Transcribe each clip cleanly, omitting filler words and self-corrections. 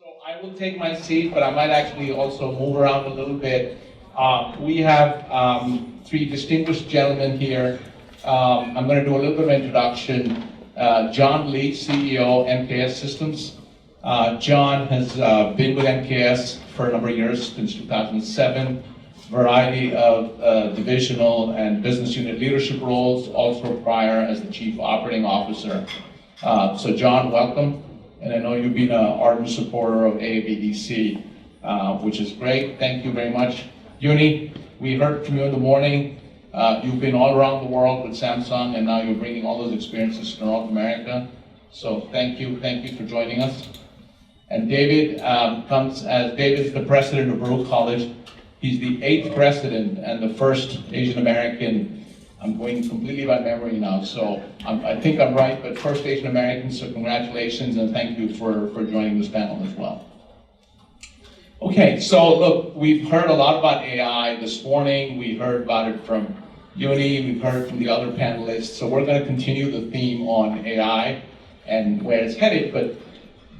So I will take my seat, but I might actually also move around a little bit. We have three distinguished gentlemen here. I'm going to do a little bit of introduction. Joung Lee, CEO, MKS Systems. John has been with MKS for a number of years, since 2007. Variety of divisional and business unit leadership roles, also prior as the Chief Operating Officer. So John, welcome. And I know you've been an ardent supporter of AABDC, which is great. Thank you very much. Yoonie, we heard from you in the morning. You've been all around the world with Samsung, and now you're bringing all those experiences to North America. So thank you for joining us. And David David is the president of Baruch College. He's the 8th president and the first Asian American. I'm going completely by memory now, so I think I'm right, but first Asian American, so congratulations and thank you for joining this panel as well. Okay, so look, we've heard a lot about AI this morning. We heard about it from Yoonie, we've heard from the other panelists, so we're going to continue the theme on AI and where it's headed, but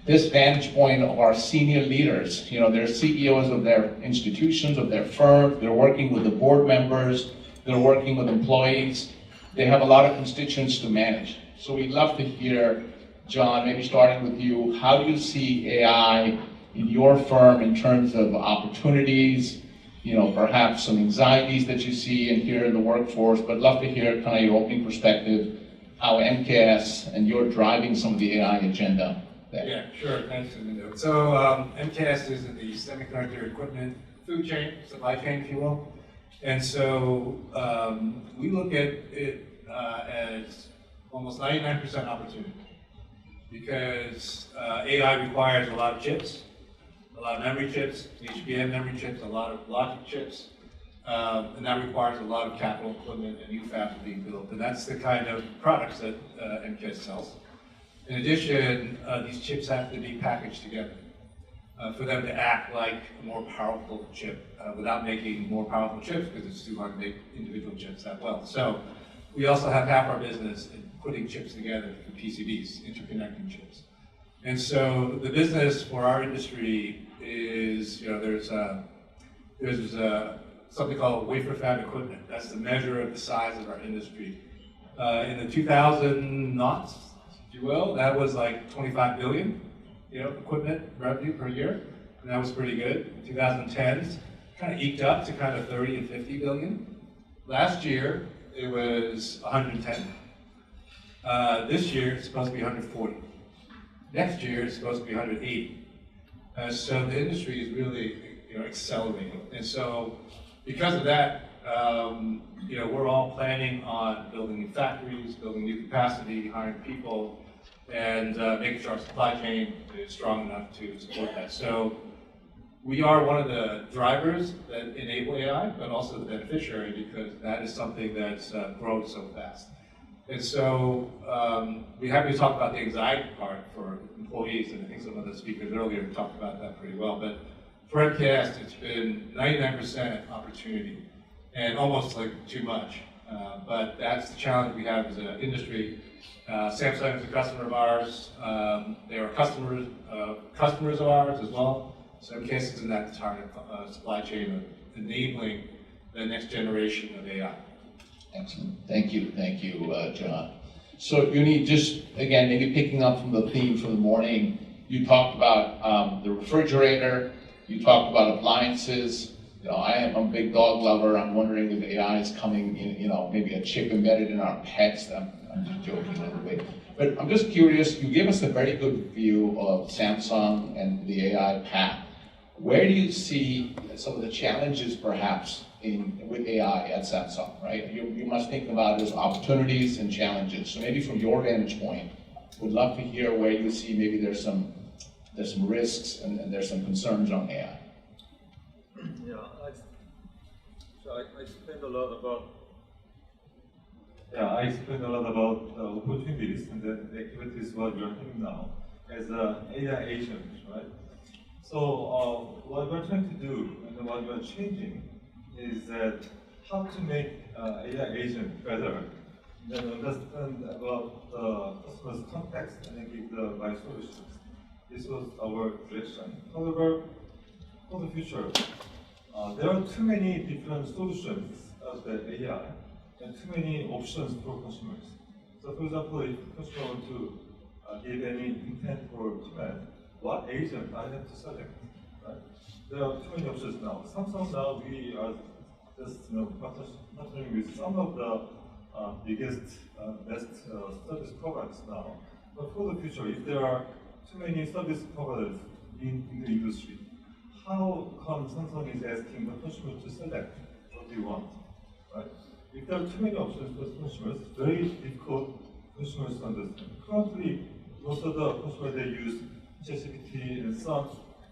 this vantage point of our senior leaders, they're CEOs of their institutions, of their firm, they're working with the board members, they're working with employees. They have a lot of constituents to manage. So we'd love to hear, John, maybe starting with you, how do you see AI in your firm in terms of opportunities, perhaps some anxieties that you see and hear in the workforce, but love to hear kind of your opening perspective, how MKS and you're driving some of the AI agenda there. Yeah, sure, thanks, Anindo. So MKS is in the semiconductor equipment food chain, supply chain, if you will. And so we look at it as almost 99% opportunity because AI requires a lot of chips, a lot of memory chips, HBM memory chips, a lot of logic chips, and that requires a lot of capital equipment and new fabs being built. And that's the kind of products that MKS sells. In addition, these chips have to be packaged together for them to act like a more powerful chip without making more powerful chips because it's too hard to make individual chips that well. So we also have half our business in putting chips together for PCBs, interconnecting chips. And so the business for our industry is, there's something called wafer fab equipment. That's the measure of the size of our industry. In the 2000 knots, if you will, that was like 25 billion. Equipment revenue per year, and that was pretty good. 2010s kind of eked up to kind of 30 and 50 billion. Last year, it was 110. This year, it's supposed to be 140. Next year, it's supposed to be 180. So the industry is really, accelerating. And so, because of that, we're all planning on building new factories, building new capacity, hiring people, and making sure our supply chain is strong enough to support that. So we are one of the drivers that enable AI, but also the beneficiary because that is something that's grown so fast. And so we're happy to talk about the anxiety part for employees, and I think some of the speakers earlier talked about that pretty well. But for MKS, it's been 99% opportunity and almost like too much. But that's the challenge we have as an industry. Samsung is a customer of ours. They are customers of ours as well. So MKS is in that entire supply chain of enabling the next generation of AI. Excellent. Thank you, John. So Yoonie, just again, maybe picking up from the theme for the morning, you talked about the refrigerator, you talked about appliances. I am a big dog lover. I'm wondering if AI is coming in, maybe a chip embedded in our pets. I'm just joking a little bit. But I'm just curious, you gave us a very good view of Samsung and the AI path. Where do you see some of the challenges perhaps with AI at Samsung, right? You must think about it as opportunities and challenges. So maybe from your vantage point, would love to hear where you see maybe there's some risks and there's some concerns on AI. Yeah, I spend a lot about opportunities and the activities what we are doing now as AI agents, right? So what we're trying to do and what we're changing is that how to make AI agent better, then understand about the customer's context and then give the right solutions. This was our direction. However, for the future, there are too many different solutions of the AI and too many options for consumers. So for example, if the customer wants to give any intent or command, what agent I have to select, right? There are too many options now. Samsung now, we are just partnering with some of the biggest, best service providers now. But for the future, if there are too many service providers in the industry, how come Samsung is asking the consumer to select what they want, right? If there are too many options for consumers, it's very difficult for consumers to understand. Currently, most of the consumers, they use ChatGPT and some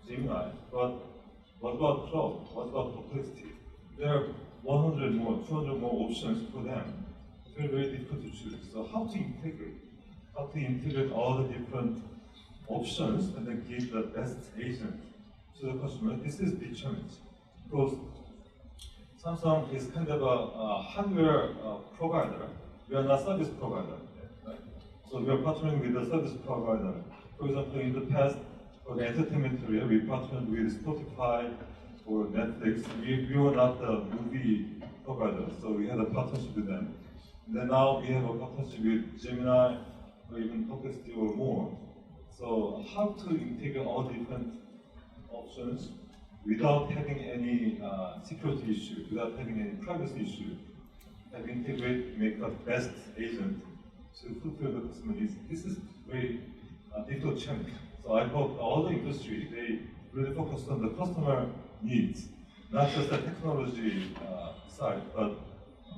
Gemini, but what about Cloud? What about Perplexity? There are 100 more, 200 more options for them. It's very, very difficult to choose. So how to integrate all the different options and then give the best agent to the customer? This is the challenge. Because Samsung is kind of a hardware provider. We are not service provider, right? So we are partnering with a service provider. For example, in the past, for the entertainment area, we partnered with Spotify or Netflix. We were not the movie provider, so we had a partnership with them. And then now we have a partnership with Gemini or even Perplexity or more. So how to integrate all different options without having any security issue, without having any privacy issue, and integrate, make the best agent to fulfill the customer needs. This is very difficult challenge. So I hope all the industry, they really focus on the customer needs, not just the technology side, but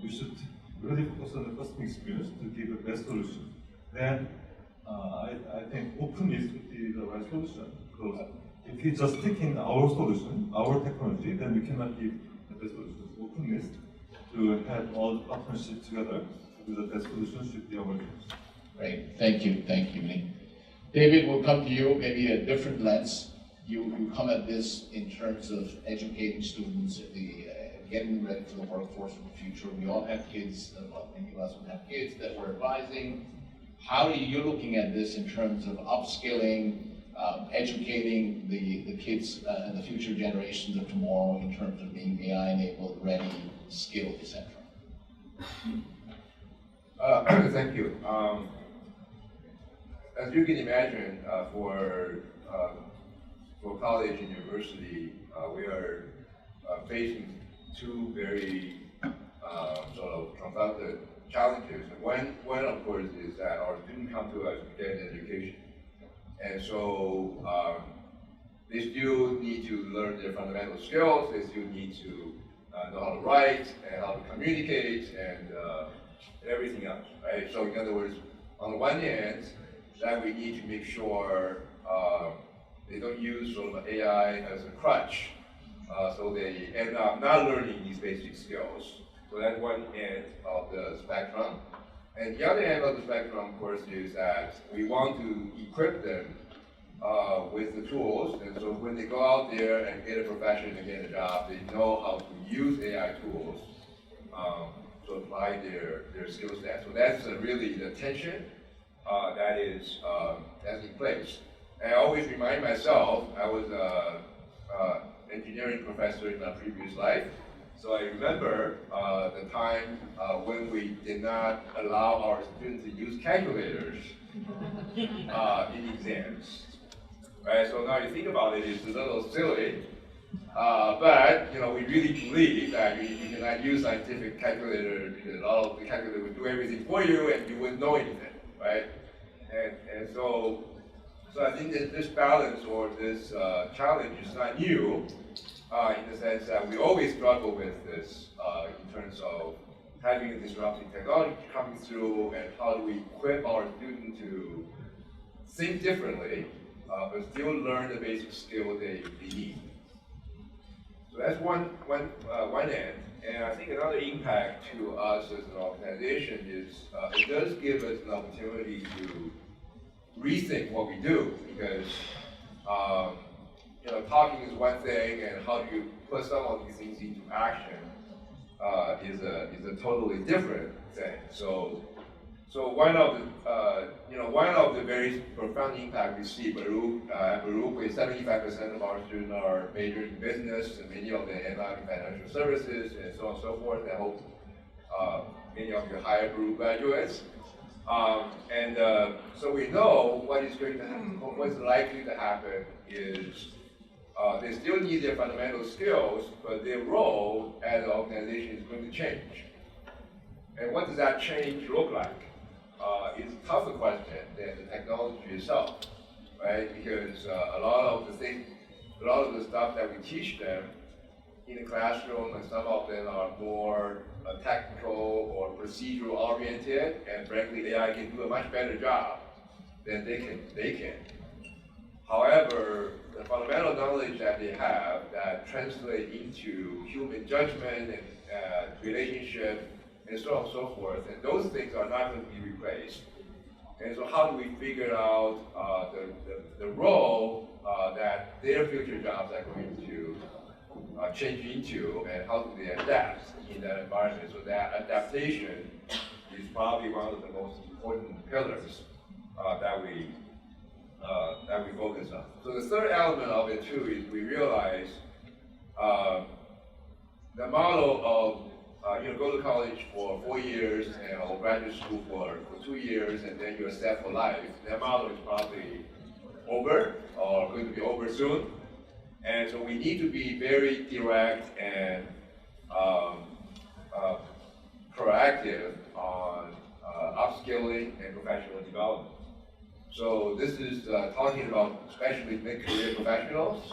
we should really focus on the customer experience to give the best solution. Then I think openness would be the right solution, because if we just stick in our solution, our technology, then we cannot give the best solution. Openness to have all the partnerships together to do the best solution should be our goal. Great, thank you, Yoonie. David, we'll come to you, maybe a different lens. You come at this in terms of educating students, getting ready for the workforce in the future. We all have kids, well, many of us will have kids that we're advising. How are you looking at this in terms of upskilling, educating the kids and the future generations of tomorrow in terms of being AI-enabled, ready, skilled, etc.? Thank you. As you can imagine, for college and university, we are facing two very sort of confounded challenges. One, of course, is that our students come to us to get an education. And so they still need to learn their fundamental skills, they still need to know how to write and how to communicate and everything else, right? So in other words, on the one hand, that we need to make sure they don't use sort of AI as a crutch, so they end up not learning these basic skills. So that's one end of the spectrum. And the other end of the spectrum, of course, is that we want to equip them with the tools, and so when they go out there and get a profession and get a job, they know how to use AI tools to apply their skill set. So that's really the tension that's in place. And I always remind myself, I was an engineering professor in my previous life, so I remember the time when we did not allow our students to use calculators in exams. Right? So now you think about it, it's a little silly, but we really believe that you cannot use scientific calculator because all of the calculator would do everything for you and you wouldn't know anything, right? And so I think that this balance or this challenge is not new in the sense that we always struggle with this in terms of having a disruptive technology coming through and how do we equip our students to think differently but still learn the basic skill they need. So that's one end. And I think another impact to us as an organization is it does give us an opportunity to rethink what we do, because talking is one thing, and how do you put some of these things into action is a totally different thing. So So one of the very profound impact we see at Baruch is 75% of our students are majoring in business, and many of them end up in financial services, and so on and so forth. I hope many of you hire Baruch graduates. So we know what is going to happen, what's likely to happen is they still need their fundamental skills, but their role as an organization is going to change. And what does that change look like? It's a tougher question than the technology itself, right? Because a lot of the stuff that we teach them in the classroom, and some of them are more technical or procedural oriented, and frankly, AI can do a much better job than they can. However, the fundamental knowledge that they have that translate into human judgment and relationship and so on and so forth, and those things are not going to be replaced. And so how do we figure out the role that their future jobs are going to change into, and how do they adapt in that environment? So that adaptation is probably one of the most important pillars that we focus on. So the third element of it too is we realize the model of go to college for 4 years or graduate school for 2 years, and then you're set for life. That model is probably over or going to be over soon. And so we need to be very direct and proactive on upskilling and professional development. So this is talking about especially mid-career professionals.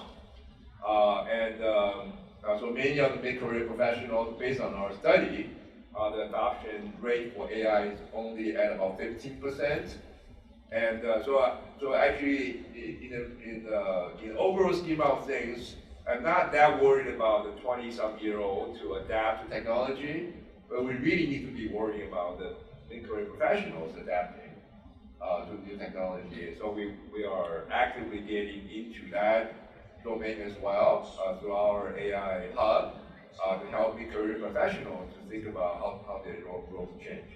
So many of the mid-career professionals, based on our study, the adoption rate for AI is only at about 15%. And so actually, in the overall scheme of things, I'm not that worried about the 20-some-year-old to adapt to technology, but we really need to be worrying about the mid-career professionals adapting to new technology. So we are actively getting into that domain as well through our AI hub to help mid-career professionals to think about how their roles change.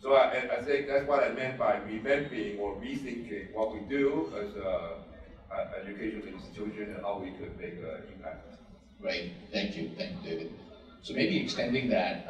So I think that's what I meant by revamping or rethinking what we do as an educational institution and how we could make an impact. Great, thank you, David. So maybe extending that,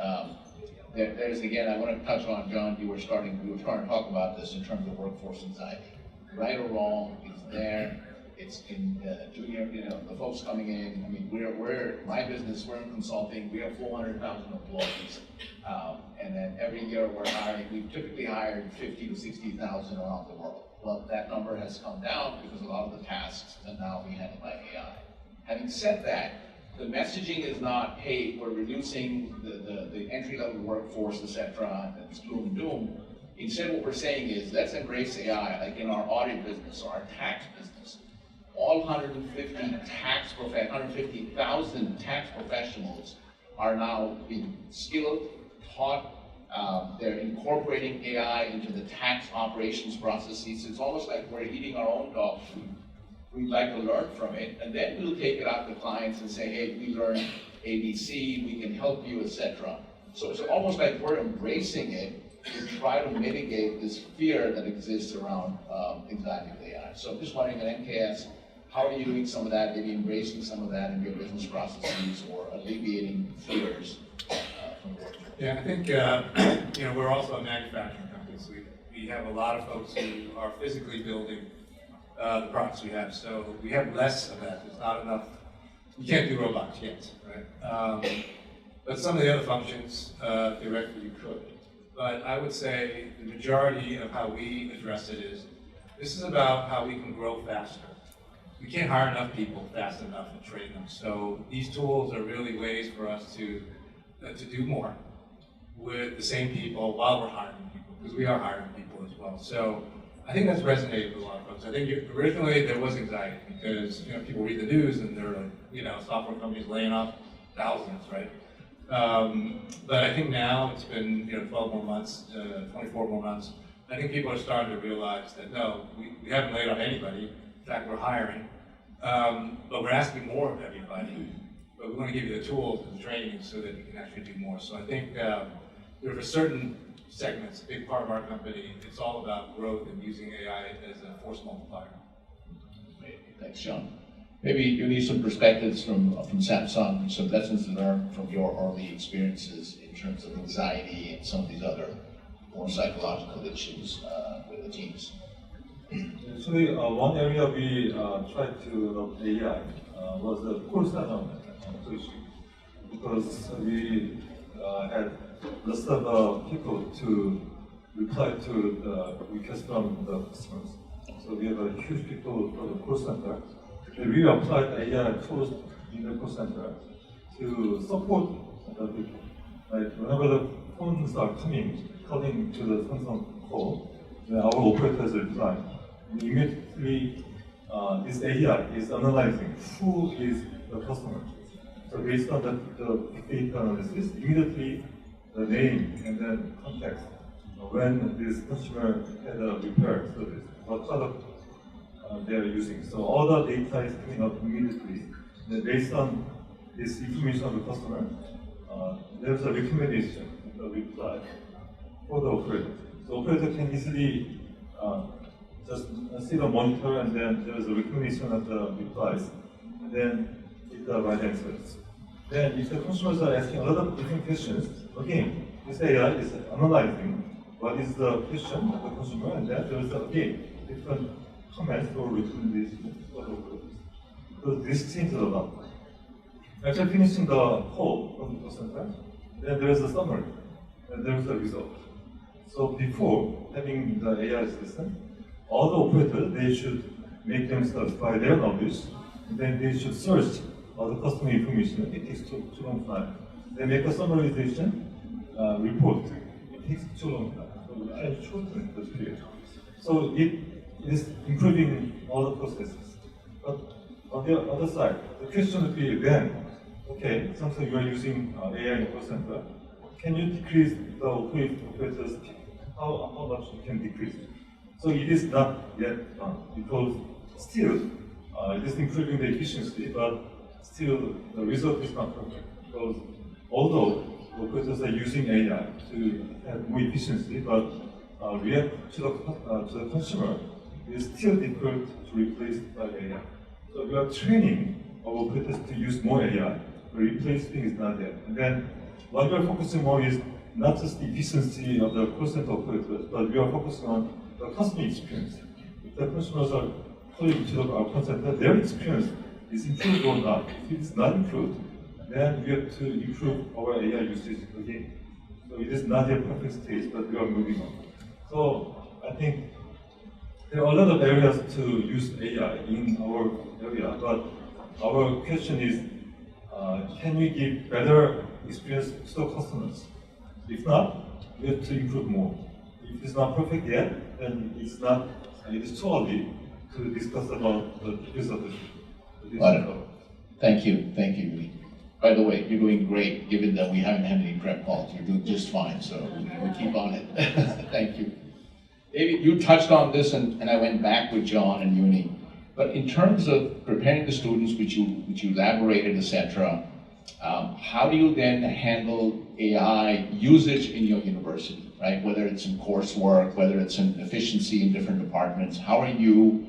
there's again, I want to touch on, John, we were starting to talk about this in terms of workforce anxiety. Right or wrong, it's there. It's in junior, the folks coming in. I mean, we're my business. We're in consulting. We have 400,000 employees, and then every year we're hiring. We've typically hired 50 to 60,000 around the world. Well, that number has come down because a lot of the tasks are now being handled by AI. Having said that, the messaging is not, hey, we're reducing the entry-level workforce, etc., and it's gloom and doom. Instead, what we're saying is, let's embrace AI, like in our audit business or our tax business. All 150,000 tax professionals are now being skilled, taught. They're incorporating AI into the tax operations processes. It's almost like we're eating our own dog food. We'd like to learn from it, and then we'll take it out to clients and say, hey, we learned ABC, we can help you, etc. So it's almost like we're embracing it to try to mitigate this fear that exists around anxiety with AI. So I'm just wondering at MKS, how are you doing some of that, maybe embracing some of that in your business processes or alleviating fears from the workforce? Yeah, I think we're also a manufacturing company, so we have a lot of folks who are physically building the products we have. So we have less of that. There's not enough. You can't do robots yet, right? But some of the other functions, theoretically, you could. But I would say the majority of how we address it is, this is about how we can grow faster. We can't hire enough people fast enough and train them. So these tools are really ways for us to do more with the same people while we're hiring people, because we are hiring people as well. So I think that's resonated with a lot of folks. I think originally there was anxiety because people read the news and they're like, software companies laying off thousands, right? But I think now it's been 12 more months, 24 more months. I think people are starting to realize that no, we haven't laid off anybody. In fact, we're hiring, but we're asking more of everybody. But we want to give you the tools and the training so that you can actually do more. So I think there are certain segment's a big part of our company. It's all about growth and using AI as a force multiplier. Thanks, John. Maybe you need some perspectives from Samsung, some lessons learned from your early experiences in terms of anxiety and some of these other more psychological issues with the teams. Actually, one area we tried to adopt AI was the call center solution, because we had lots of people to reply to the requests from the customers. So we have a huge people for the call center. We applied AI tools in the call center to support the people. Like whenever the phones are calling to the Samsung call, then our operators reply. Immediately, this AI is analyzing who is the customer. So based on the data analysis, immediately the name and then context. When this customer had a repair service, what product they are using. So all the data is coming up immediately. Then based on this information of the customer, there's a recommendation, a reply for the operator. So operator can easily just see the monitor, and then there is a recommendation of the replies, and then get the right answers. Then if the consumers are asking a lot of different questions, again, this AI is analyzing what is the question of the consumer, and then there is again different comments or recommendations for the operators. So this changes a lot. After finishing the call from the call center, then there is a summary, and there is a result. So before having the AI system, all the operators, they should make themselves by their knowledge, and then they should search all the customer information. It takes too long time. They make a summarization report. It takes too long time. So we can shorten the period. So it is improving all the processes. But on the other side, the question would be then, okay, sometimes you are using AI in call center. Can you decrease the operators? How much you can decrease? So it is not yet done, because still it is improving the efficiency, but still the result is not perfect. Because although operators are using AI to have more efficiency, but react to the consumer is still difficult to replace by AI. So we are training our operators to use more AI, but replacing is not there. And then what we are focusing more is not just the efficiency of the call center operators, but we are focusing on the customer experience. If the consumers are calling to our call center, their experience is improved or not. If it is not improved, then we have to improve our AI usage again. So it is not a perfect stage, but we are moving on. So I think there are a lot of areas to use AI in our area, but our question is, can we give better experience to the customers? If not, we have to improve more. If it's not perfect yet, then it is too early to discuss about the use of the Thank you, Yoonie. By the way, you're doing great, given that we haven't had any prep calls. You're doing just fine, so we keep on it. Thank you. David, you touched on this, and I went back with John and Yoonie. But in terms of preparing the students, which you elaborated, etc., how do you then handle AI usage in your university, right? Whether it's in coursework, whether it's in efficiency in different departments, how are you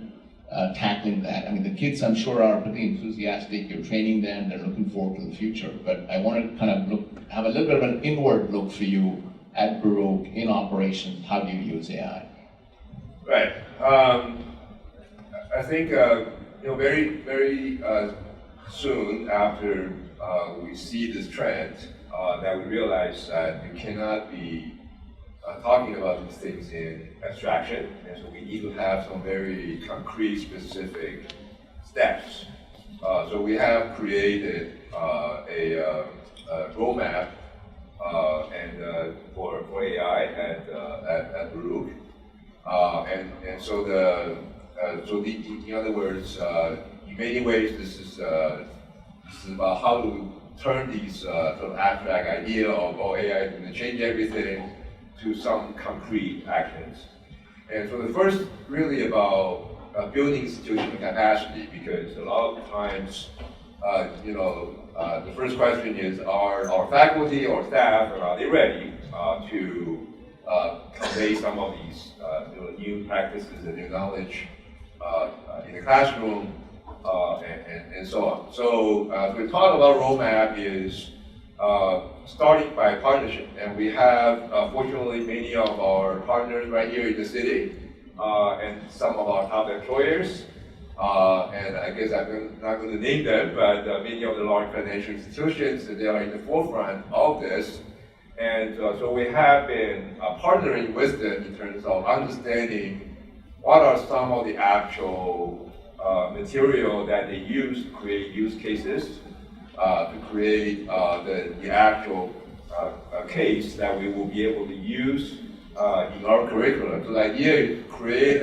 tackling that? I mean, the kids, I'm sure, are pretty enthusiastic. You're training them. They're looking forward to the future. But I want to kind of have a little bit of an inward look for you at Baruch in operations. How do you use AI? Right. I think very soon after we see this trend, that we realize that you cannot be talking about these things in abstraction, and so we need to have some very concrete, specific steps. So we have created a roadmap and for AI at Baruch, and so in other words, in many ways, this is about how to turn these sort of abstract idea of AI is going to change everything to some concrete actions. And so the first really about building institutional capacity, because a lot of times, the first question is, are our faculty or staff, are they ready to convey some of these new practices and new knowledge in the classroom and so on. So we talk about roadmap is starting by partnership, and we have fortunately many of our partners right here in the city and some of our top employers. And I guess I'm not going to name them, but many of the large financial institutions, they are in the forefront of this. And so we have been partnering with them in terms of understanding what are some of the actual material that they use to create use cases, to create the actual case that we will be able to use in our curriculum. So the idea is to create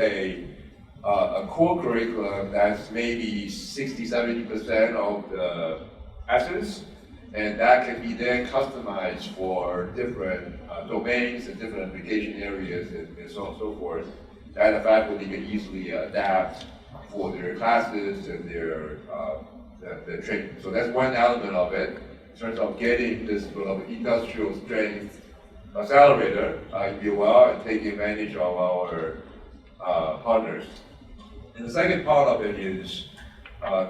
a core curriculum that's maybe 60–70% of the essence, and that can be then customized for different domains and different application areas and so on and so forth, that the faculty can easily adapt for their classes and their training. So that's one element of it, in terms of getting this sort of industrial strength accelerator, if you will, and taking advantage of our partners. And the second part of it is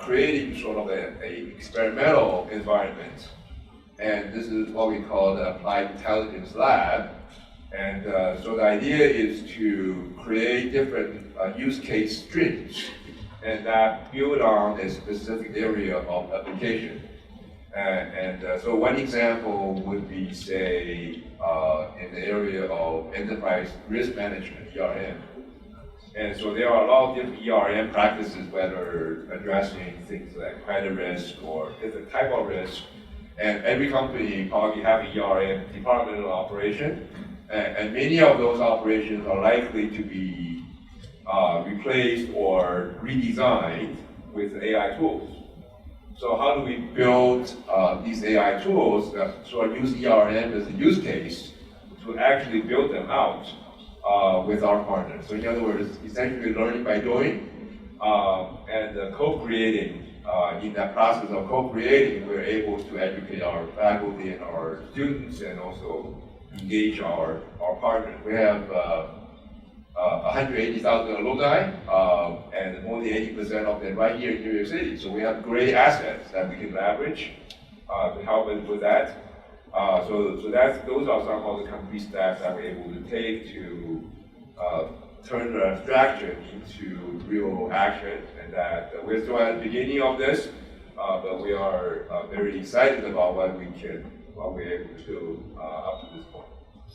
creating sort of a experimental environment. And this is what we call the Applied Intelligence Lab. And so the idea is to create different use case streams, and that build on a specific area of application. So one example would be, say, in the area of enterprise risk management, ERM. And so there are a lot of different ERM practices, whether addressing things like credit risk or different type of risk. And every company probably have an ERM departmental operation. And many of those operations are likely to be replaced or redesigned with AI tools. So how do we build these AI tools that sort of use ERM as a use case to actually build them out with our partners? So in other words, essentially learning by doing and co-creating. In that process of co-creating, we're able to educate our faculty and our students and also engage our partners. We have 180,000 alumni, and more than 80% of them right here in New York City. So we have great assets that we can leverage to help us with that. So those are some of the concrete steps that we're able to take to turn the abstraction into real action, and that we're still at the beginning of this, but we are very excited about what we're able to do up to this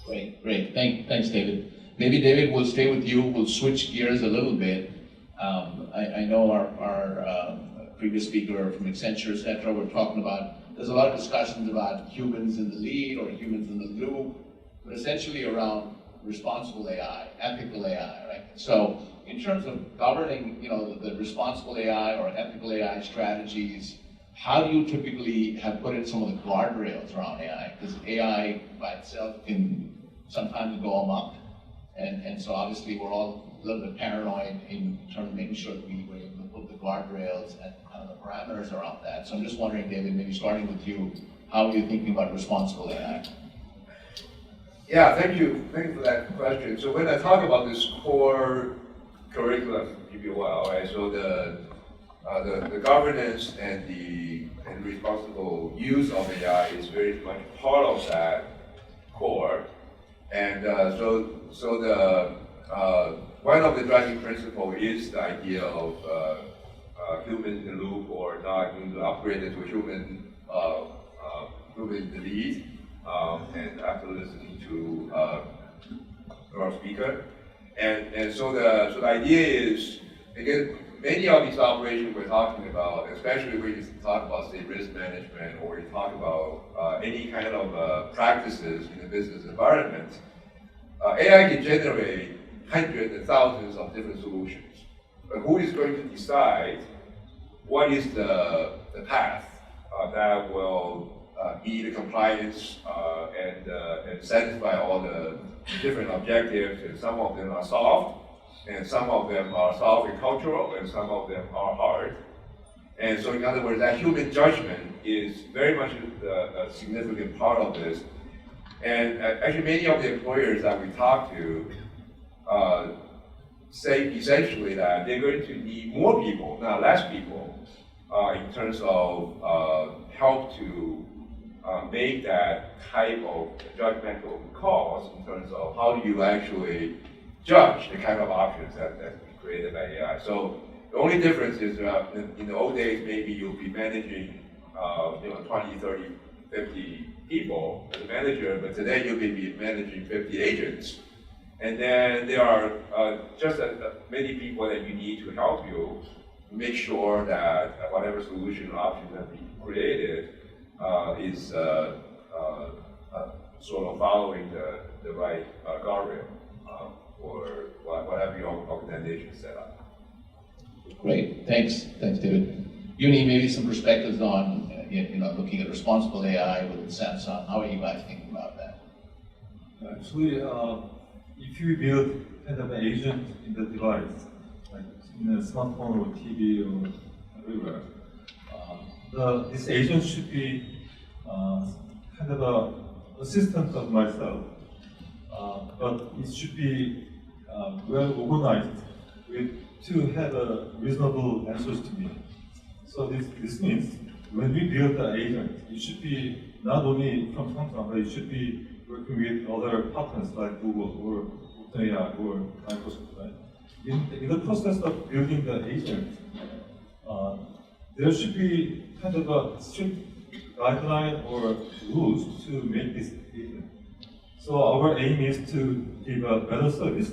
point. Great. Thanks, David. Maybe David, we'll stay with you. We'll switch gears a little bit. I know our previous speaker from Accenture, et cetera, we're talking about, there's a lot of discussions about humans in the lead or humans in the loop, but essentially around responsible AI, ethical AI, right? So in terms of governing, the responsible AI or ethical AI strategies, how do you typically have put in some of the guardrails around AI? Because AI by itself can sometimes go amok. And so obviously we're all a little bit paranoid in terms of making sure that we were able to put the guardrails and kind of the parameters around that. So I'm just wondering, David, maybe starting with you, how are you thinking about responsible AI? Yeah, thank you for that question. So when I talk about this core curriculum, if you will, right? So the governance and the responsible use of AI is very much part of that core. And so the one of the driving principles is the idea of human in the loop, or not going to upgrade it to human in the lead. And after listening to our speaker, and so the idea is, again, many of these operations we're talking about, especially when you talk about, say, risk management, or you talk about any kind of practices in the business environment, AI can generate hundreds and thousands of different solutions. But who is going to decide what is the path that will meet the compliance and satisfy all the different objectives? And some of them are soft, and some of them are soft and cultural, and some of them are hard. And so in other words, that human judgment is very much a significant part of this. And actually, many of the employers that we talk to say essentially that they're going to need more people, not less people, in terms of help to make that type of judgmental calls in terms of how do you actually judge the kind of options that's created by AI. So the only difference is in the old days, maybe you'll be managing 20, 30, 50 people as a manager, but today you'll be managing 50 agents. And then there are just as many people that you need to help you make sure that whatever solution or option that we created is sort of following the right guardrail for whatever your organization set up. Great, thanks, David. Yoonie, maybe some perspectives on looking at responsible AI with Samsung. How are you guys thinking about that? Actually, if you build kind of an agent in the device, like in a smartphone or TV or everywhere, this agent should be kind of an assistant of myself, but it should be well organized to have reasonable answers to me. So this means when we build the agent, it should be not only from Samsung, but it should be working with other partners like Google or OpenAI or Microsoft. Right? In the process of building the agent, there should be kind of a strict guideline or rules to make this agent. So our aim is to give a better service,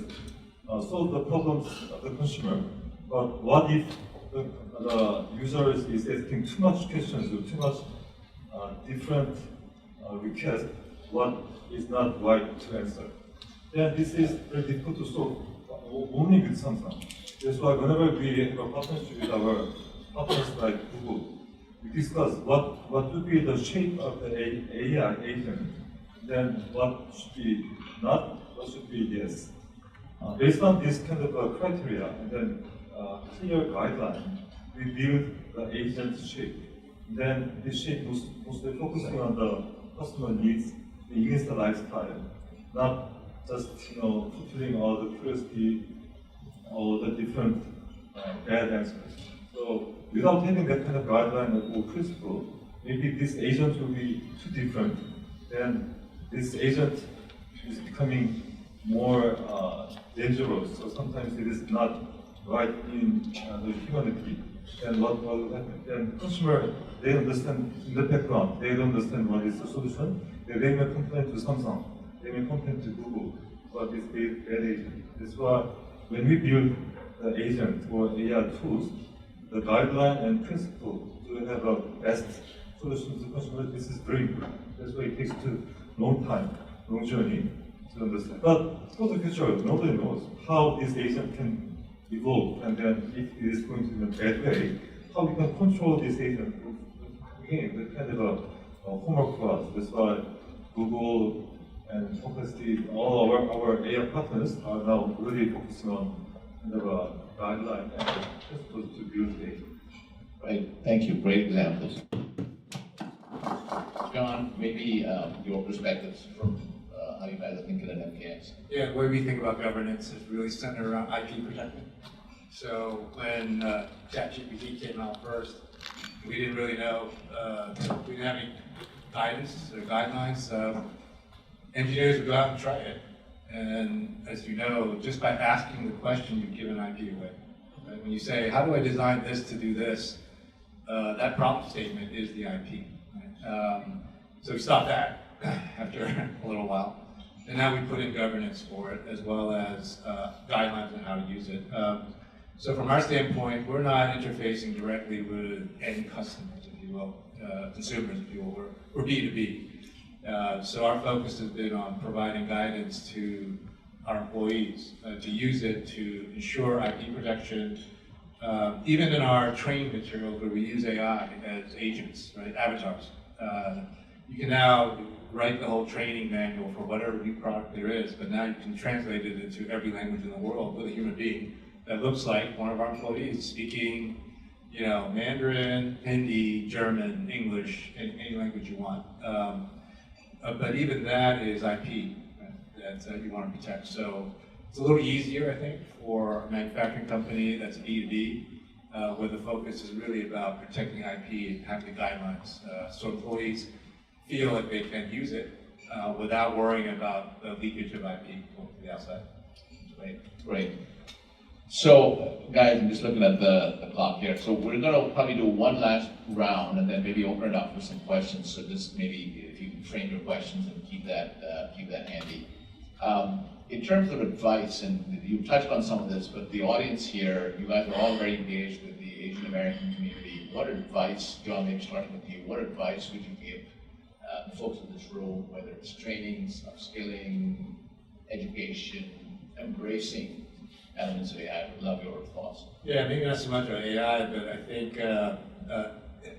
solve the problems of the consumer. But what if the user is asking too much questions or too much different requests, what is not right to answer? Then this is very difficult to solve only with Samsung. That's why whenever we have a partnership with our partners like Google, we discuss what would be the shape of the AI agent, then what should be not, what should be yes. Based on this kind of criteria and then clear guideline, we build the agent shape. Then this shape mostly focusing on the customer needs against the lifestyle, not just fulfilling all the curiosity, all the different bad answers. So without having that kind of guideline or principle, maybe this agent will be too different. Then this agent is becoming more dangerous. So sometimes it is not right in the humanity. And what will happen? Then consumer, they understand in the background, they don't understand what is the solution. They may complain to Samsung, they may complain to Google about this bad agent. That's why when we build the agent or AI tools, the guideline and principle to have a best solution to consumers, this is very important. That's why it takes too long time, long journey to understand. But for the future, nobody knows how this agent can evolve, and then if it is going to in a bad way, how we can control this agent. Again, that's kind of a homework for us. That's why Google and Complexity, all our AI partners are now really focusing on kind of a guideline and principles to build the agent. Right, thank you, great examples. John, maybe your perspectives from how you guys are thinking at MKS. Yeah, the way we think about governance is really centered around IP protection. So when ChatGPT came out first, we didn't really know, we didn't have any guidance or guidelines. Engineers would go out and try it. And as you know, just by asking the question, you've given IP away. Right? When you say, how do I design this to do this? That prompt statement is the IP. Right? So we stopped that after a little while. And now we put in governance for it, as well as guidelines on how to use it. So from our standpoint, we're not interfacing directly with end customers, if you will, consumers, if you will. We're B2B. So our focus has been on providing guidance to our employees to use it to ensure IP protection. Even in our training materials where we use AI as agents, right, avatars, you can now write the whole training manual for whatever new product there is, but now you can translate it into every language in the world with a human being that looks like one of our employees speaking, Mandarin, Hindi, German, English, any language you want. But even that is IP that you want to protect. So it's a little easier, I think, for a manufacturing company that's B2B, where the focus is really about protecting IP and having the guidelines, so employees feel like they can use it without worrying about the leakage of IP going to the outside. Great. So, guys, I'm just looking at the clock here. So we're going to probably do one last round and then maybe open it up for some questions. So just maybe if you can frame your questions and keep that handy. In terms of advice, and you touched on some of this, but the audience here, you guys are all very engaged with the Asian American community. What advice, Joung, maybe starting with you, what advice would you give the folks in this room, whether it's training, upskilling, education, embracing elements of AI? I would love your thoughts. Yeah, maybe not so much on AI, but I think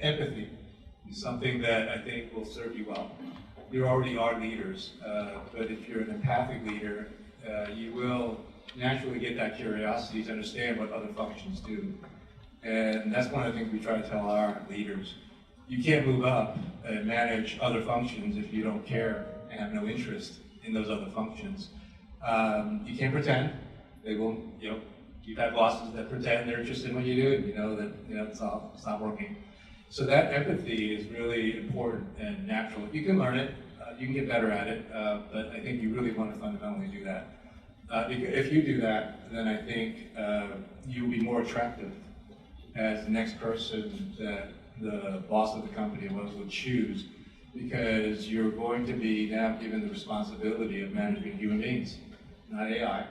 empathy is something that I think will serve you well. You already are leaders, but if you're an empathic leader, you will naturally get that curiosity to understand what other functions do. And that's one of the things we try to tell our leaders. You can't move up and manage other functions if you don't care and have no interest in those other functions. You can't pretend. They will, you've had bosses that pretend they're interested in what you do, and you know that it's not working. So that empathy is really important and natural. You can learn it, you can get better at it, but I think you really want to fundamentally do that. If you do that, then I think you'll be more attractive as the next person that the boss of the company would choose, because you're going to be now given the responsibility of managing human beings, not AI.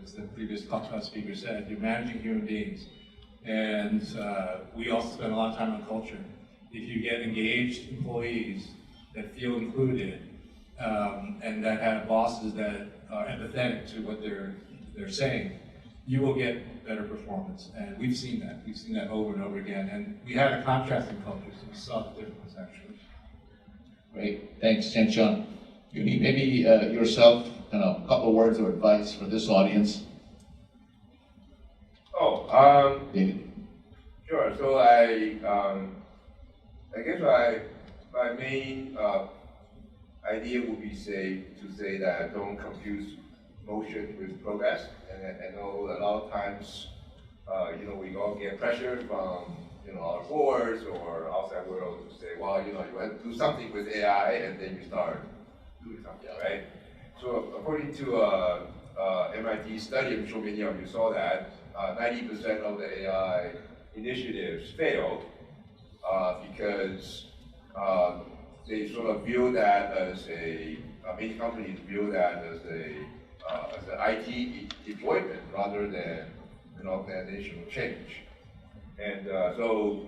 As the previous speaker said, you're managing human beings. And we also spend a lot of time on culture. If you get engaged employees that feel included and that have bosses that are empathetic to what they're saying, you will get better performance. And we've seen that. We've seen that over and over again. And we had a contrasting culture, so we saw the difference actually. Great, thanks, Joung. Yoonie, maybe yourself, a couple of words of advice for this audience. David. Sure. So I guess my main idea would be to say that don't confuse motion with progress. And I know a lot of times, we all get pressure from our boards or outside world to say, well, you have to do something with AI, and then you start doing something, right? So according to MIT study, I'm sure many of you saw that, 90% of the AI initiatives failed because they sort of view that as many companies view that as an IT deployment rather than an organizational change. And so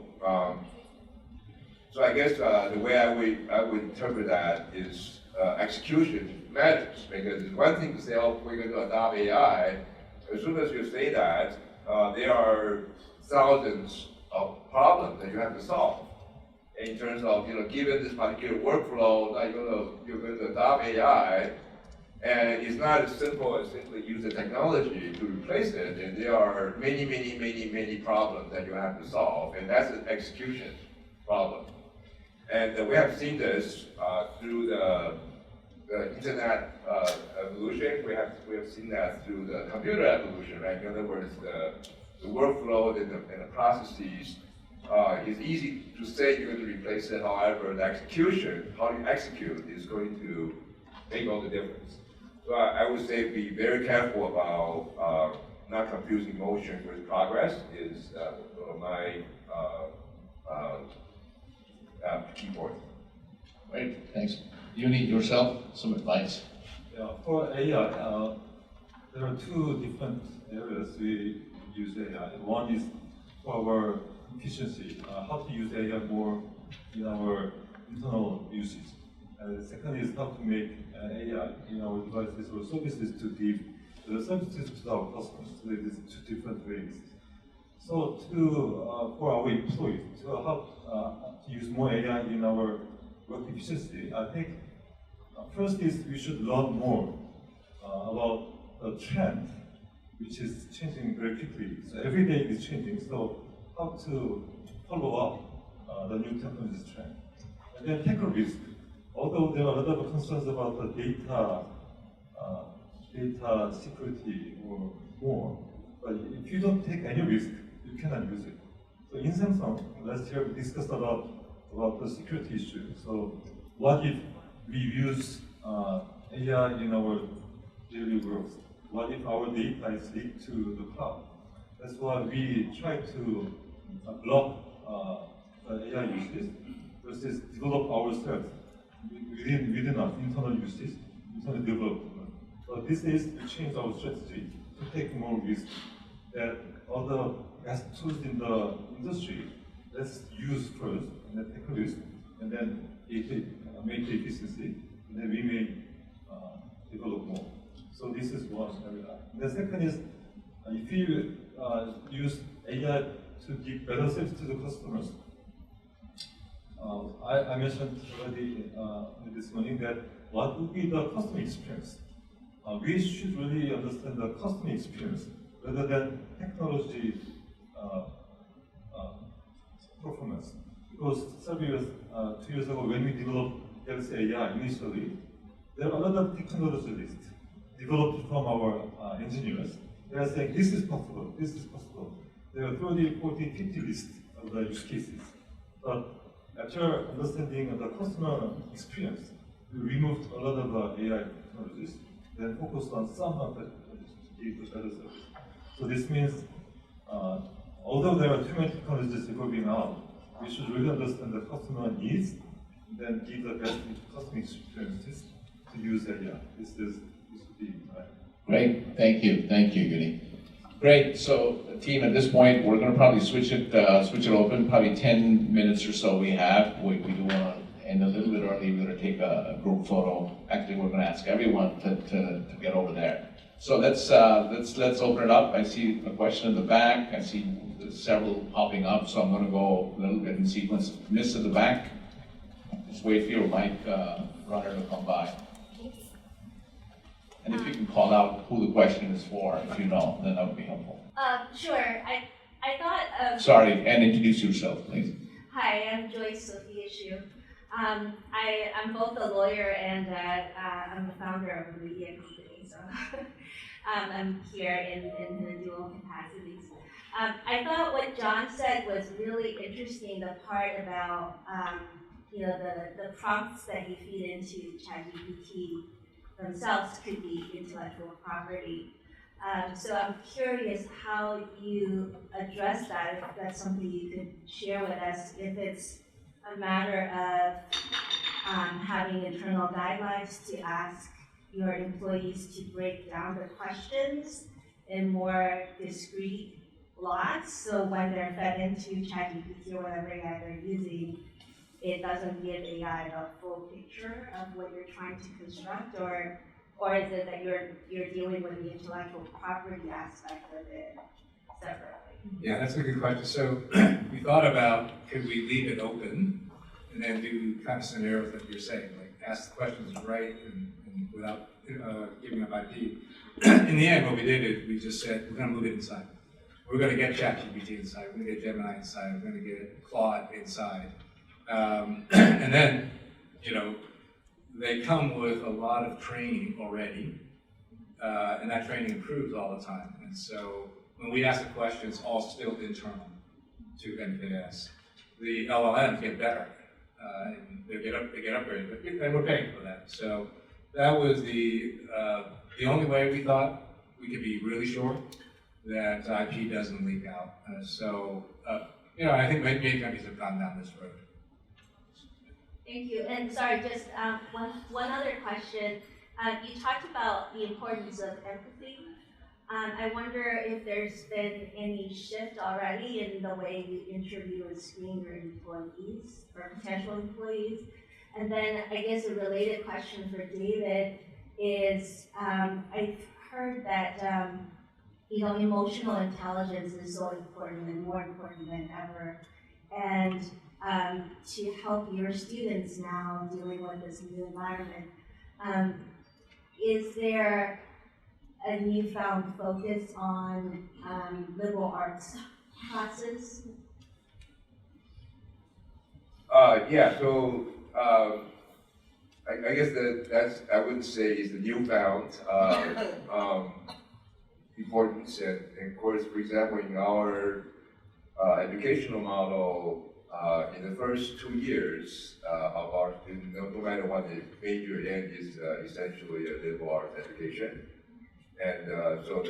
I guess the way I would interpret that is execution matters, because it's one thing to say, oh, we're going to adopt AI. As soon as you say that, there are thousands of problems that you have to solve. In terms of, given this particular workflow, now you're going to adopt AI, and it's not as simple as simply use the technology to replace it. And there are many problems that you have to solve, and that's an execution problem. And we have seen this through the internet evolution. We have seen that through the computer evolution, right? In other words, the workflow and the processes is easy to say you're going to replace it. However, the execution, how you execute, is going to make all the difference. So I would say be very careful about not confusing motion with progress is my key point. Great, thanks. Yoonie, yourself, some advice? Yeah, for AI, there are two different areas we use AI. One is for our efficiency, how to use AI more in our internal uses. And the second is how to make AI in our devices or services to give the services to our customers. So it is two different ways. So for our employees, to help to use more AI in our work efficiency, I think first is we should learn more about the trend, which is changing very quickly. So every day it is changing. So how to follow up the new technologies trend, and then take a risk although there are a lot of concerns about the data security or more, but if you don't take any risk, you cannot use it. So in Samsung, last year we discussed a lot about the security issue. So what if we use AI in our daily work? What if our data is leaked to the cloud? That's why we try to block the AI uses versus develop ourselves within our internal uses, internal development. So this is to change our strategy to take more risk that other best tools in the industry, let's use first and then take a risk and then make the efficiency and then we may develop more. So this is one area. The second is if you use AI to give better service to the customers. I mentioned already this morning that what would be the customer experience? We should really understand the customer experience rather than technology performance. Because several years, 2 years ago, when we developed Galaxy AI initially, there are a lot of technologists developed from our engineers. They are saying, this is possible, this is possible. There are 30, 40, 50 lists of the use cases. But after understanding the customer experience, we removed a lot of AI technologies, then focused on some of the technologies to give the better service. So this means, although there are too many technologies evolving out, we should really understand the customer needs, and then give the best customer experiences to use AI. This would be right. Great, thank you, Yoonie. Great, so team, at this point, we're going to probably switch it open, probably 10 minutes or so we have. We do want to end a little bit early. We're going to take a group photo. Actually, we're going to ask everyone to get over there. So let's open it up. I see a question in the back. I see several popping up, so I'm going to go a little bit in sequence. Miss at the back, just wait for your mic runner to come by. And if you can call out who the question is for, if you know, then that would be helpful. Sure. I thought. Sorry, and introduce yourself, please. Hi, I'm Joyce Sophia Shu. I'm both a lawyer and I'm the founder of a media company, so I'm here in the dual capacities. I thought what John said was really interesting, the part about the prompts that you feed into ChatGPT themselves could be intellectual property. So I'm curious how you address that, if that's something you could share with us, if it's a matter of having internal guidelines to ask your employees to break down the questions in more discrete lots, so when they're fed into ChatGPT or whatever AI they're using, it doesn't give AI the full picture of what you're trying to construct, or is it that you're dealing with the intellectual property aspect of it separately? Yeah, that's a good question. So we thought about, could we leave it open and then do kind of scenarios that you're saying, like ask the questions right and without giving up IP. In the end, what we did is we just said, we're going to move it inside. We're going to get ChatGPT inside. We're going to get Gemini inside. We're going to get Claude inside. And then, they come with a lot of training already, and that training improves all the time. And so when we ask the questions, all still internal to MKS. The LLMs get better, and they get upgraded, and we're paying for that. So that was the only way we thought we could be really sure that IP doesn't leak out. I think many companies have gone down this road. Thank you. And sorry, just one other question. You talked about the importance of empathy. I wonder if there's been any shift already in the way you interview and screen your employees or potential employees. And then I guess a related question for David is, I've heard that emotional intelligence is so important and more important than ever. And to help your students now dealing with this new environment, is there a newfound focus on liberal arts classes? Yeah, so I guess that's, I wouldn't say is the newfound importance, and of course, for example, in our educational model, in the first 2 years of our student, no matter what the major in, is essentially a liberal arts education, and so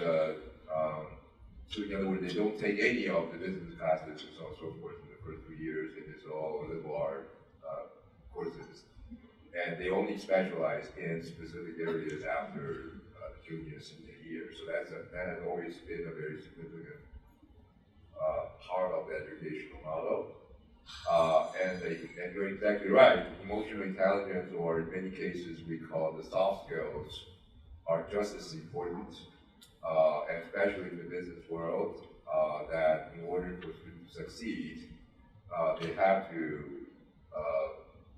in other words, they don't take any of the business classes and so on and so forth in the first 2 years. It is all liberal art courses, and they only specialize in specific areas after junior, senior year. So that has always been a very significant part of the educational model. And you're exactly right. Emotional intelligence, or in many cases we call the soft skills, are just as important, and especially in the business world, that in order for students to succeed, they have to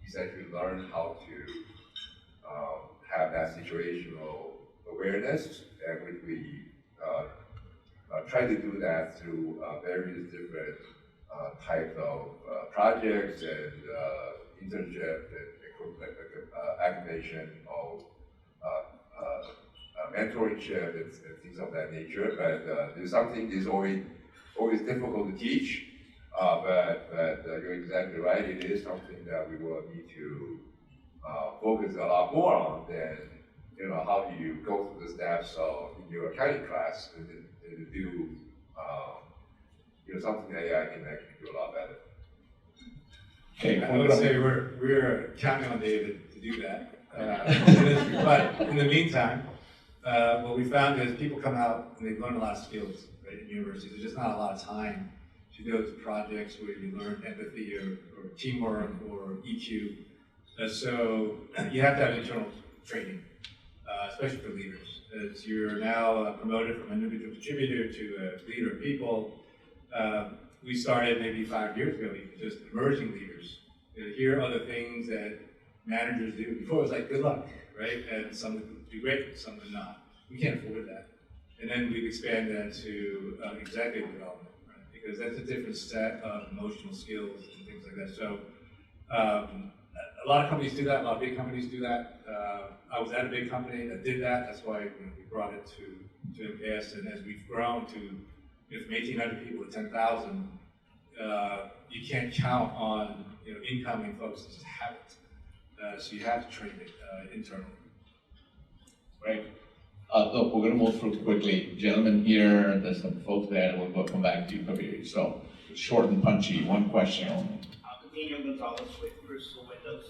essentially learn how to have that situational awareness, and we try to do that through various different types of projects and internship and activation of mentorship and things of that nature. But there's something that's always difficult to teach. But you're exactly right. It is something that we will need to focus a lot more on than, how do you go through the steps of in your accounting class and do something that AI can actually do a lot better. Okay, I would say we're counting on David to do that. But in the meantime, what we found is people come out and they learn a lot of skills, right, in universities. There's just not a lot of time to go to projects where you learn empathy or teamwork or EQ. So you have to have internal training, especially for leaders. As you're now promoted from individual contributor to a leader of people, we started maybe 5 years ago, just emerging leaders. Here are other things that managers do. Before it was like, good luck, right? And some would do great, some would not. We can't afford that. And then we've expanded that to executive development, right? Because that's a different set of emotional skills and things like that. So a lot of companies do that, a lot of big companies do that. I was at a big company that did that. That's why we brought it to MKS. And as we've grown to from 1,800 people to 10,000, you can't count on incoming folks to just have it. So you have to train it internally. Right. Look, we're going to move through quickly. Gentlemen here, there's some folks there, and we'll come back to you, Kabir. So, short and punchy, one question only. Daniel Gonzalez with Crystal Windows.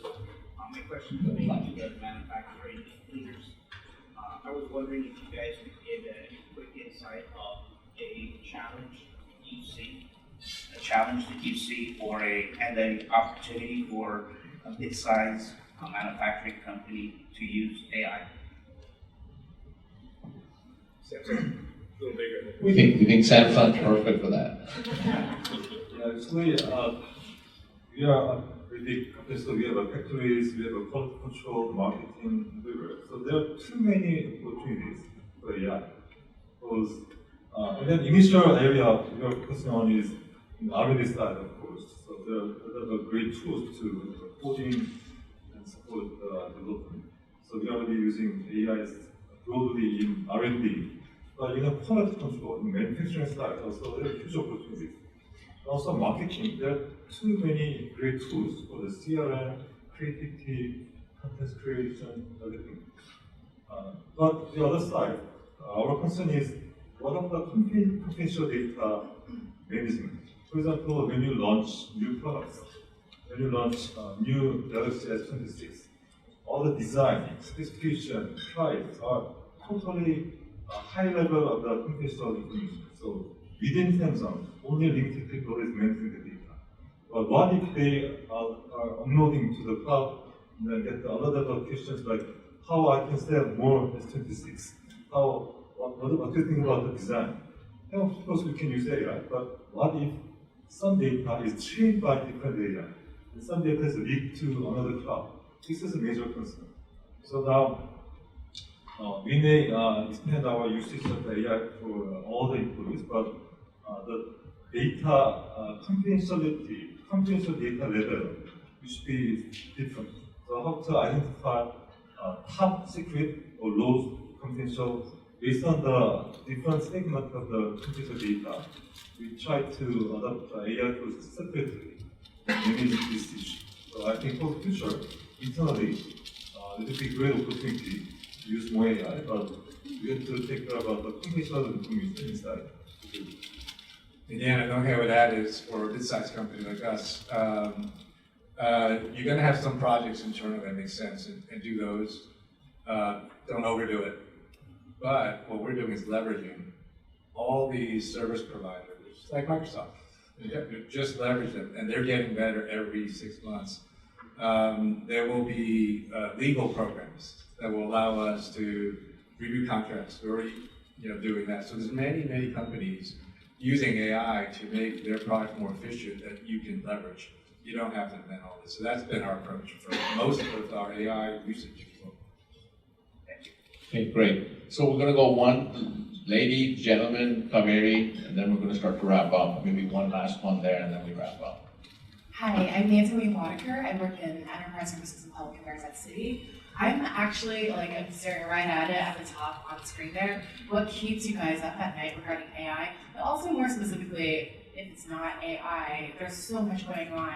My question is mainly to the manufacturing leaders. I was wondering if you guys could give a quick insight of a challenge that you see, and an opportunity for a mid-sized manufacturing company to use AI. Samsung, a little bigger. We think Samsung's perfect for that. Yeah, actually, we are a big company, so we have factories, we have a quality control, marketing, everywhere. So there are too many opportunities for AI. Because, and then initial area we are focusing on is in R&D side, of course. So there are great tools to coding and support development. So we are already using AI broadly in R&D, but in a quality control, in manufacturing side, also there are huge opportunities. Also marketing, there are too many great tools for the CRM, creativity, content creation, everything. But the other side, our concern is what of the confidential data management? For example, when you launch new products, when you launch new Galaxy S26, all the design, specification, price are totally high level of the confidential information. So within Samsung, only limited people is managing the data. But what if they are uploading to the cloud and then get a lot of questions like how I can sell more S26? What do you think about the design? And of course we can use AI, but what if some data is trained by different AI and some data is leaked to another cloud? This is a major concern. So now we may expand our usage of the AI for all the employees, but the data confidential data level should be different. So how to identify top secret or low confidential based on the different segment of the confidential data. We try to adopt AI tools separately and manage this issue. So I think for the future, internally, it would be a great opportunity to use more AI, but we have to take care about the confidential information inside. Again, the only thing I would add is for a mid-sized company like us, you're going to have some projects internally that make sense and do those. Don't overdo it. But what we're doing is leveraging all these service providers, like Microsoft. Just leverage them, and they're getting better every 6 months. There will be legal programs that will allow us to review contracts. We're already doing that. So there's many companies using AI to make their product more efficient that you can leverage. You don't have to invent all this. So that's been our approach for most of our AI usage. Thank you. Okay, great. So we're going to go one lady, gentleman, Kaveri, and then we're going to start to wrap up. Maybe one last one there, and then we wrap up. Hi, I'm Nancy Whitaker. I work in Enterprise Services and Public Affairs at Citi. I'm actually, I'm staring right at it at the top on the screen there. What keeps you guys up at night regarding AI? But also more specifically, if it's not AI, there's so much going on.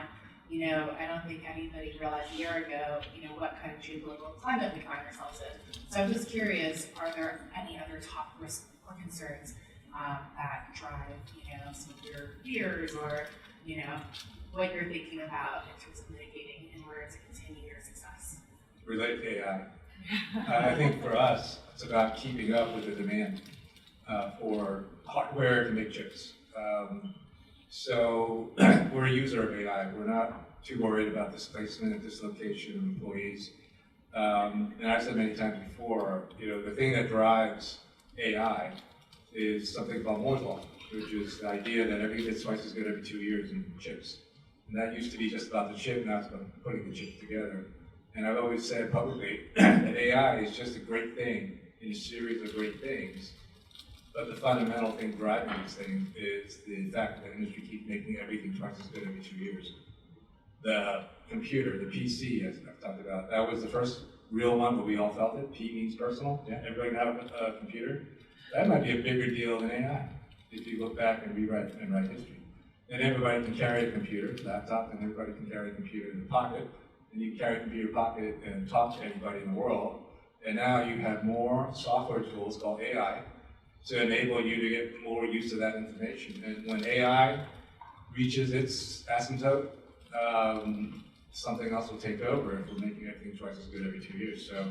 I don't think anybody realized a year ago, what kind of geopolitical climate we find ourselves in. So I'm just curious, are there any other top risks or concerns that drive, some of your fears or, what you're thinking about in terms of mitigating in order to continue your success? Relate to AI. I think for us, it's about keeping up with the demand for hardware to make chips. So we're a user of AI. We're not too worried about displacement and dislocation of employees. And I've said many times before, the thing that drives AI is something called Moore's Law, which is the idea that everything gets twice as good every 2 years in chips. And that used to be just about the chip, now it's about putting the chip together. And I've always said publicly that AI is just a great thing in a series of great things. But the fundamental thing driving these things is the fact that the industry keeps making everything twice as good every 2 years. The computer, the PC, as I've talked about, that was the first real one where we all felt it. P means personal. Yeah, everybody can have a computer. That might be a bigger deal than AI if you look back and rewrite and write history. And everybody can carry a computer, laptop, and everybody can carry a computer in the pocket. And you can carry a computer pocket and talk to anybody in the world. And now you have more software tools called AI to enable you to get more use of that information. And when AI reaches its asymptote, something else will take over if we're making everything twice as good every 2 years. So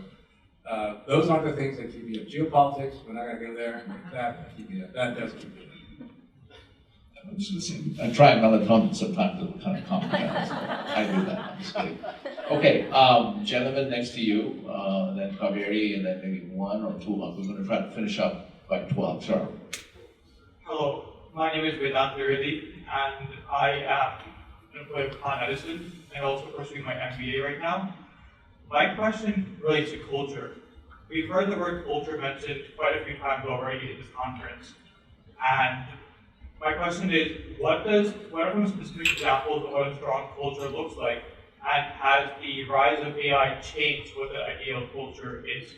those aren't the things that keep me up. Geopolitics, we're not going to go there. That keep me up. That does keep me up. I'm just going to say, I try melatonin sometimes, it'll kind of calm me down. So I do that. I'm just kidding. Okay, gentleman next to you, then Kaveri, and then maybe one or two. We're going to try to finish up by 12. Sure. Hello, my name is Vedant Viredi, and I am an employee of Panelists and also pursuing my MBA right now. My question relates to culture. We've heard the word culture mentioned quite a few times already in this conference. And my question is, what are some specific examples of what a strong culture looks like? And has the rise of AI changed what the ideal culture is?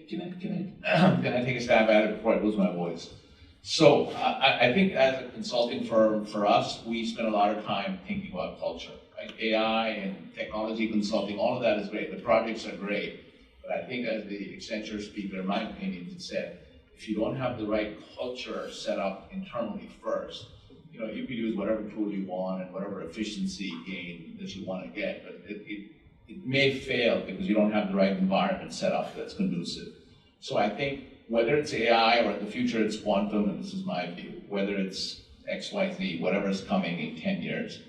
Can I take a stab at it before I lose my voice? So I think as a consulting firm, for us, we spend a lot of time thinking about culture, right? AI and technology consulting, all of that is great. The projects are great. But I think as the Accenture speaker, in my opinion, said, if you don't have the right culture set up internally first, you could use whatever tool you want and whatever efficiency gain that you want to get, but it may fail because you don't have the right environment set up that's conducive. So I think whether it's AI or in the future it's quantum, and this is my view, whether it's X, Y, Z, whatever's coming in 10 years,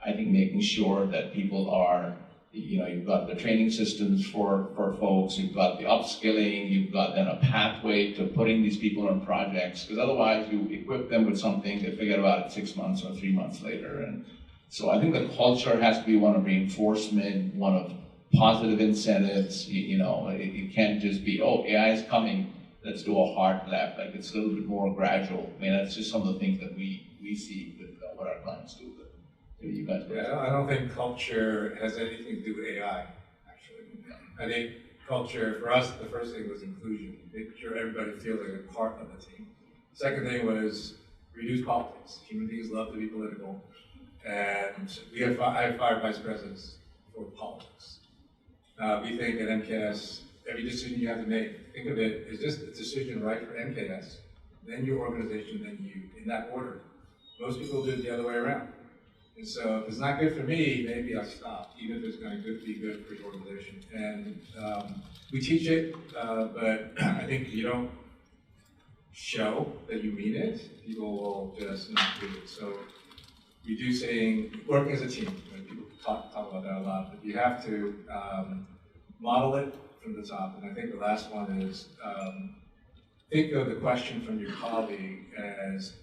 I think making sure that people are, you've got the training systems for folks, you've got the upskilling, you've got then a pathway to putting these people on projects, because otherwise you equip them with something, they forget about it 6 months or 3 months later. And so I think the culture has to be one of reinforcement, one of positive incentives. It can't just be, oh, AI is coming, let's do a hard left. Like, it's a little bit more gradual. I mean, that's just some of the things that we see with what our clients do. You guys. Yeah, I don't think culture has anything to do with AI, actually. I think culture, for us, the first thing was inclusion, making sure everybody feels like a part of the team. Second thing was reduce politics. Human beings love to be political. And I have 5 vice presidents for politics. We think at MKS, every decision you have to make, think of it as just a decision right for MKS, then your organization, then you, in that order. Most people do it the other way around. And so if it's not good for me, maybe I stop, even if it's going to be good for your organization. And we teach it, but I think if you don't show that you mean it, people will just not do it. So we do saying, working as a team, people talk about that a lot, but you have to model it from the top. And I think the last one is, think of the question from your colleague as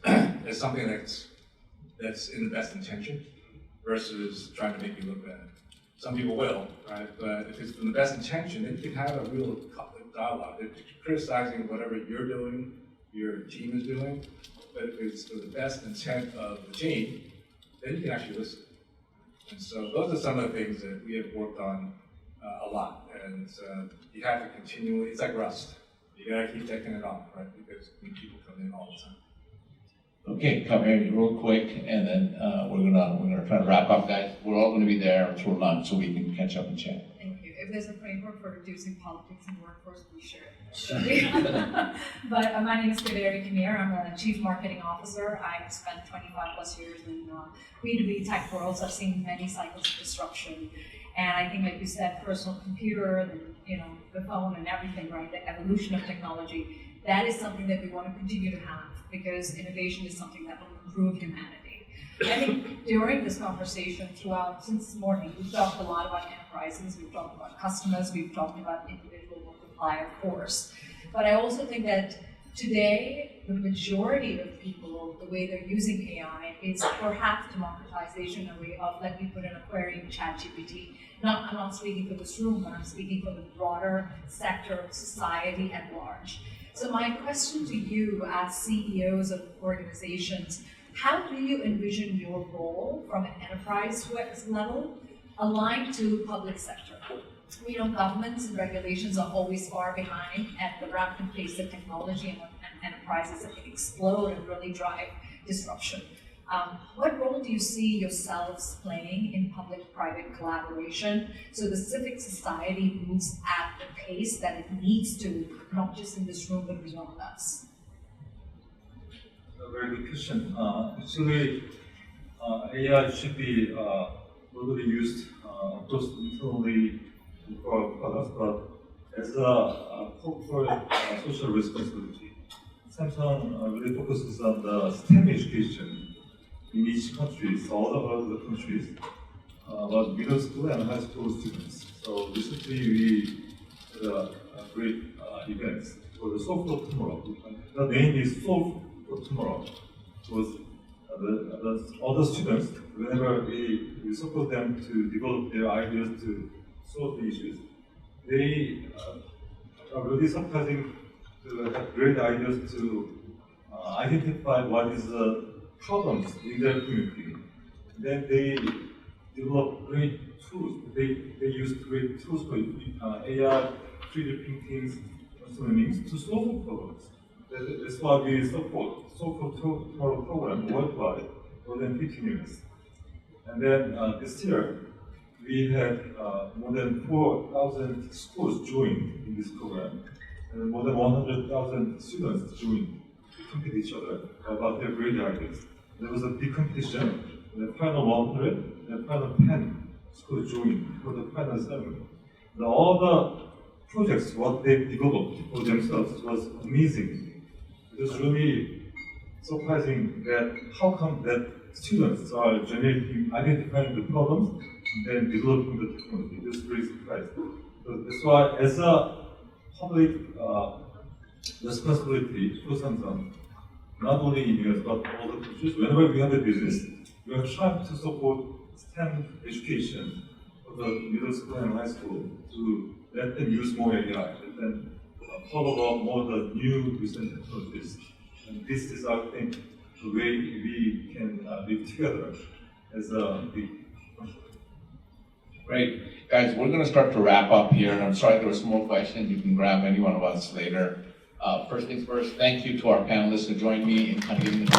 something that's in the best intention versus trying to make you look bad. Some people will, right? But if it's from the best intention, then you can have a real dialogue. If you're criticizing whatever you're doing, your team is doing, but if it's for the best intent of the team, then you can actually listen. And so those are some of the things that we have worked on a lot. And you have to continually, it's like rust. You gotta keep taking it off, right? Because people come in all the time. Okay, come here real quick, and then we're gonna try to wrap up, guys. We're all gonna be there for lunch, so we can catch up and chat. Thank you. If there's a framework for reducing politics in the workforce, we should. But my name is Kaderi Kamir. I'm a Chief Marketing Officer. I've spent 25 plus years in B2B tech worlds. I've seen many cycles of disruption. And I think, like you said, personal computer, the phone and everything, right? The evolution of technology, that is something that we want to continue to have because innovation is something that will improve humanity. I think during this conversation since this morning, we've talked a lot about enterprises, we've talked about customers, we've talked about individual multiplier force. But I also think that today, the majority of people, the way they're using AI is perhaps democratization, a way of let me put in a query in ChatGPT. I'm not speaking for this room, but I'm speaking for the broader sector of society at large. So my question to you as CEOs of organizations, how do you envision your role from an enterprise level aligned to public sector? We know governments and regulations are always far behind at the rapid pace of technology and enterprises that can explode and really drive disruption. What role do you see yourselves playing in public-private collaboration so the civic society moves at the pace that it needs to, not just in this room, but beyond us? A very good question. Actually, AI should be broadly used, of course, internally for our products, but as a corporate social responsibility. Samsung really focuses on the STEM education in each country, so all over the countries, about middle school and high school students. So recently we had a great event for the Solve for Tomorrow. The name is Solve for Tomorrow. Because all the students, whenever we support them to develop their ideas to solve the issues, they are really surprising to have great ideas to identify what is the problems in their community. Then they develop great tools. They use great tools for AI, 3D printings, and so many things to solve problems. That's why we support Solve for Tomorrow program worldwide more than 15 years. And then this year, we had more than 4,000 schools joined in this program, and more than 100,000 students joined to compete each other about their great ideas. There was a big competition. The final 100 and the final 10 schools joined for the final 7. All the projects, what they developed for themselves was amazing. It was really surprising that how come that students are identifying the problems and then developing the technology. It was really surprising. So that's why as a public responsibility for Samsung, not only in US but all the countries, whenever we have a business, we are trying to support STEM education for the middle school and high school to let them use more AI, let them follow up more the new recent technologies. And this is, I think, the way we can live together as a big. Great. Guys, we're gonna start to wrap up here, and I'm sorry there were some more questions. You can grab any one of us later. First things first, thank you to our panelists who joined me in kind of giving the